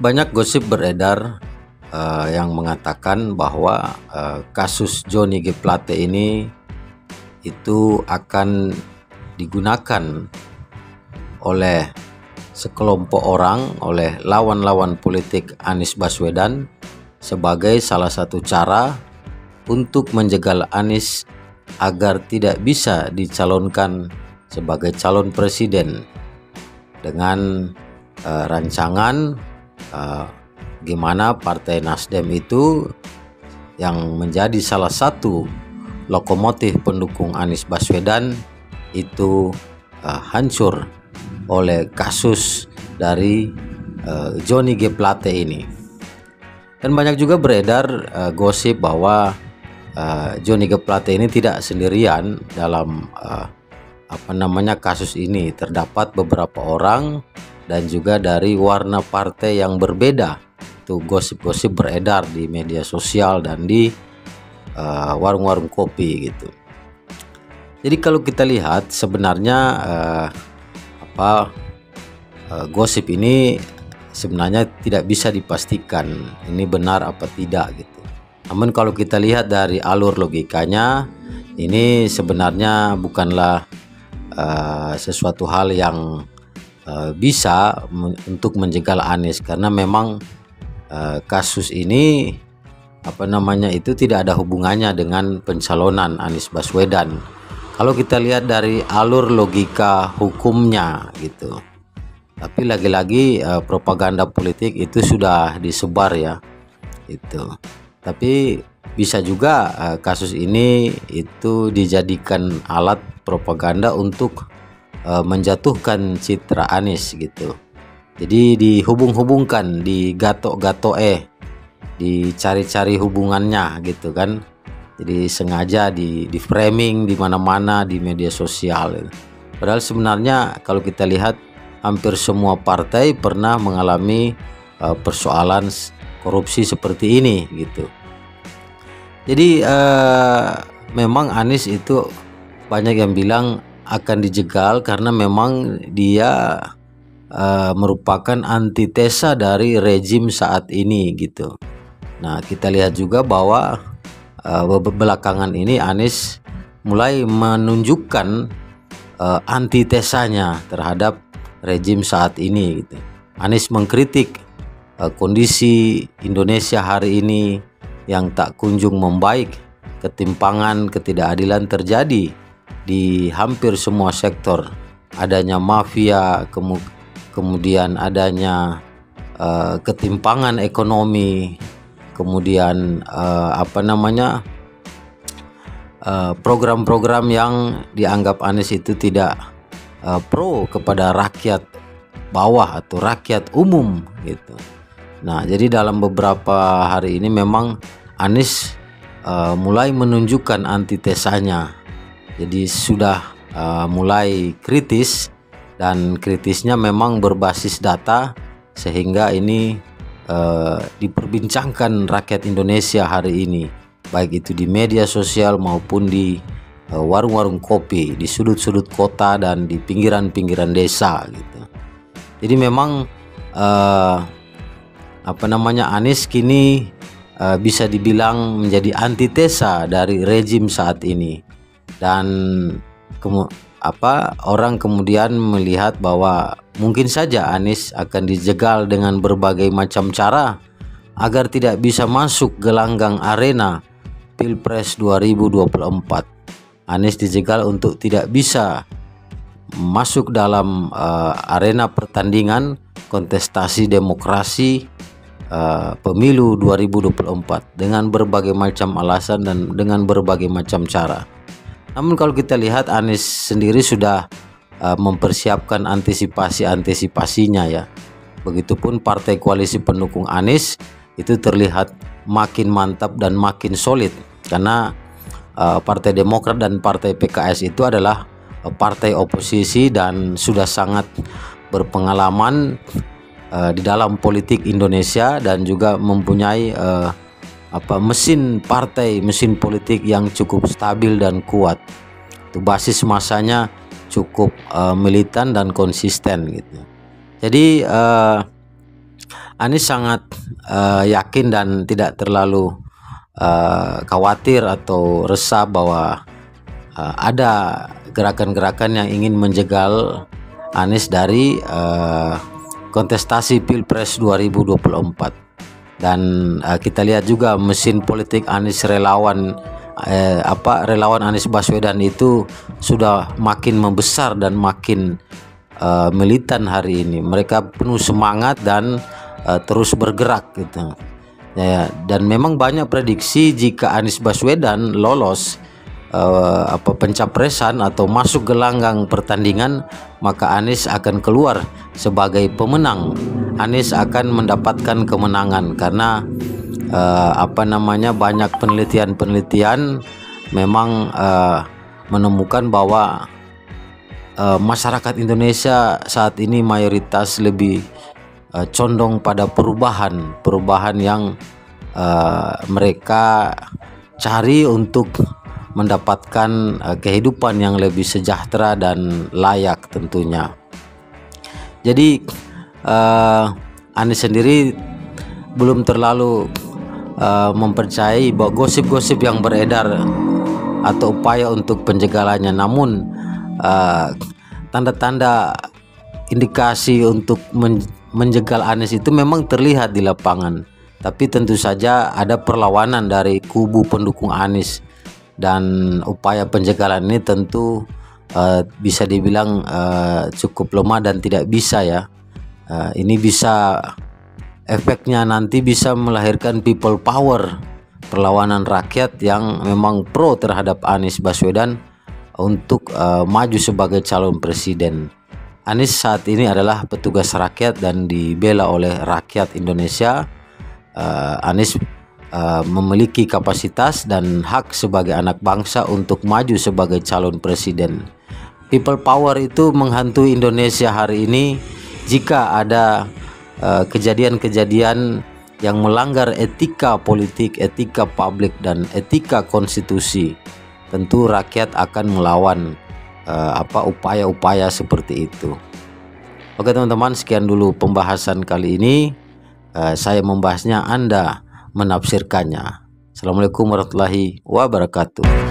Banyak gosip beredar yang mengatakan bahwa kasus Johnny G. Plate ini itu akan digunakan oleh sekelompok orang, oleh lawan-lawan politik Anies Baswedan sebagai salah satu cara untuk menjegal Anies agar tidak bisa dicalonkan sebagai calon presiden dengan rancangan gimana Partai Nasdem itu yang menjadi salah satu lokomotif pendukung Anies Baswedan itu hancur oleh kasus dari Johnny G. Plate ini. Dan banyak juga beredar gosip bahwa Johnny G. Plate ini tidak sendirian dalam kasus ini. Terdapat beberapa orang dan juga dari warna partai yang berbeda. Itu gosip-gosip beredar di media sosial dan di warung-warung kopi gitu. Jadi kalau kita lihat sebenarnya gosip ini sebenarnya tidak bisa dipastikan ini benar apa tidak gitu. Namun kalau kita lihat dari alur logikanya, ini sebenarnya bukanlah sesuatu hal yang bisa untuk menjegal Anies, karena memang kasus ini itu tidak ada hubungannya dengan pencalonan Anies Baswedan. Kalau kita lihat dari alur logika hukumnya gitu. Tapi lagi-lagi propaganda politik itu sudah disebar ya. Itu. Tapi bisa juga kasus ini itu dijadikan alat propaganda untuk menjatuhkan citra Anies gitu. Jadi dihubung-hubungkan, digatok-gatok dicari-cari hubungannya gitu kan. Jadi sengaja di framing di mana-mana di media sosial. Padahal sebenarnya kalau kita lihat hampir semua partai pernah mengalami persoalan korupsi seperti ini gitu. Jadi memang Anies itu banyak yang bilang akan dijegal karena memang dia merupakan antitesa dari rejim saat ini gitu. Nah, kita lihat juga bahwa belakangan ini Anies mulai menunjukkan antitesanya terhadap rejim saat ini gitu. Anies mengkritik kondisi Indonesia hari ini yang tak kunjung membaik, ketimpangan, ketidakadilan terjadi di hampir semua sektor, adanya mafia, kemudian adanya ketimpangan ekonomi, kemudian program-program yang dianggap Anies itu tidak pro kepada rakyat bawah atau rakyat umum gitu. Nah, jadi dalam beberapa hari ini memang Anies mulai menunjukkan antitesanya. Jadi sudah mulai kritis, dan kritisnya memang berbasis data sehingga ini diperbincangkan rakyat Indonesia hari ini, baik itu di media sosial maupun di warung-warung kopi, di sudut-sudut kota dan di pinggiran-pinggiran desa gitu. Jadi memang Anies kini bisa dibilang menjadi antitesa dari rejim saat ini. Dan orang kemudian melihat bahwa mungkin saja Anies akan dijegal dengan berbagai macam cara agar tidak bisa masuk gelanggang arena Pilpres 2024. Anies dijegal untuk tidak bisa masuk dalam arena pertandingan kontestasi demokrasi pemilu 2024 dengan berbagai macam alasan dan dengan berbagai macam cara. Namun kalau kita lihat Anies sendiri sudah mempersiapkan antisipasinya ya. Begitupun partai koalisi pendukung Anies itu terlihat makin mantap dan makin solid, karena Partai Demokrat dan Partai PKS itu adalah partai oposisi dan sudah sangat berpengalaman di dalam politik Indonesia dan juga mempunyai mesin politik yang cukup stabil dan kuat. Itu basis masanya cukup militan dan konsisten gitu. Jadi Anies sangat yakin dan tidak terlalu khawatir atau resah bahwa ada gerakan-gerakan yang ingin menjegal Anies dari kontestasi Pilpres 2024. Dan kita lihat juga mesin politik Anies relawan Anies Baswedan itu sudah makin membesar dan makin militan hari ini. Mereka penuh semangat dan terus bergerak gitu. Ya, dan memang banyak prediksi jika Anies Baswedan lolos pencapresan atau masuk gelanggang pertandingan, maka Anies akan keluar sebagai pemenang. Anies akan mendapatkan kemenangan karena banyak penelitian memang menemukan bahwa masyarakat Indonesia saat ini mayoritas lebih condong pada perubahan yang mereka cari untuk mendapatkan kehidupan yang lebih sejahtera dan layak tentunya. Jadi Anies sendiri belum terlalu mempercayai bahwa gosip-gosip yang beredar atau upaya untuk penjagalannya. Namun tanda-tanda indikasi untuk menjegal Anies itu memang terlihat di lapangan. Tapi tentu saja ada perlawanan dari kubu pendukung Anies, dan upaya penjagalan ini tentu bisa dibilang cukup lemah dan tidak bisa ya. Ini bisa efeknya nanti bisa melahirkan people power, perlawanan rakyat yang memang pro terhadap Anies Baswedan untuk maju sebagai calon presiden. Anies saat ini adalah petugas rakyat dan dibela oleh rakyat Indonesia. Anies memiliki kapasitas dan hak sebagai anak bangsa untuk maju sebagai calon presiden. People power itu menghantui Indonesia hari ini jika ada kejadian-kejadian yang melanggar etika politik, etika publik, dan etika konstitusi. Tentu rakyat akan melawan upaya-upaya seperti itu. Oke teman-teman, sekian dulu pembahasan kali ini. Saya membahasnya, Anda menafsirkannya. Assalamualaikum warahmatullahi wabarakatuh.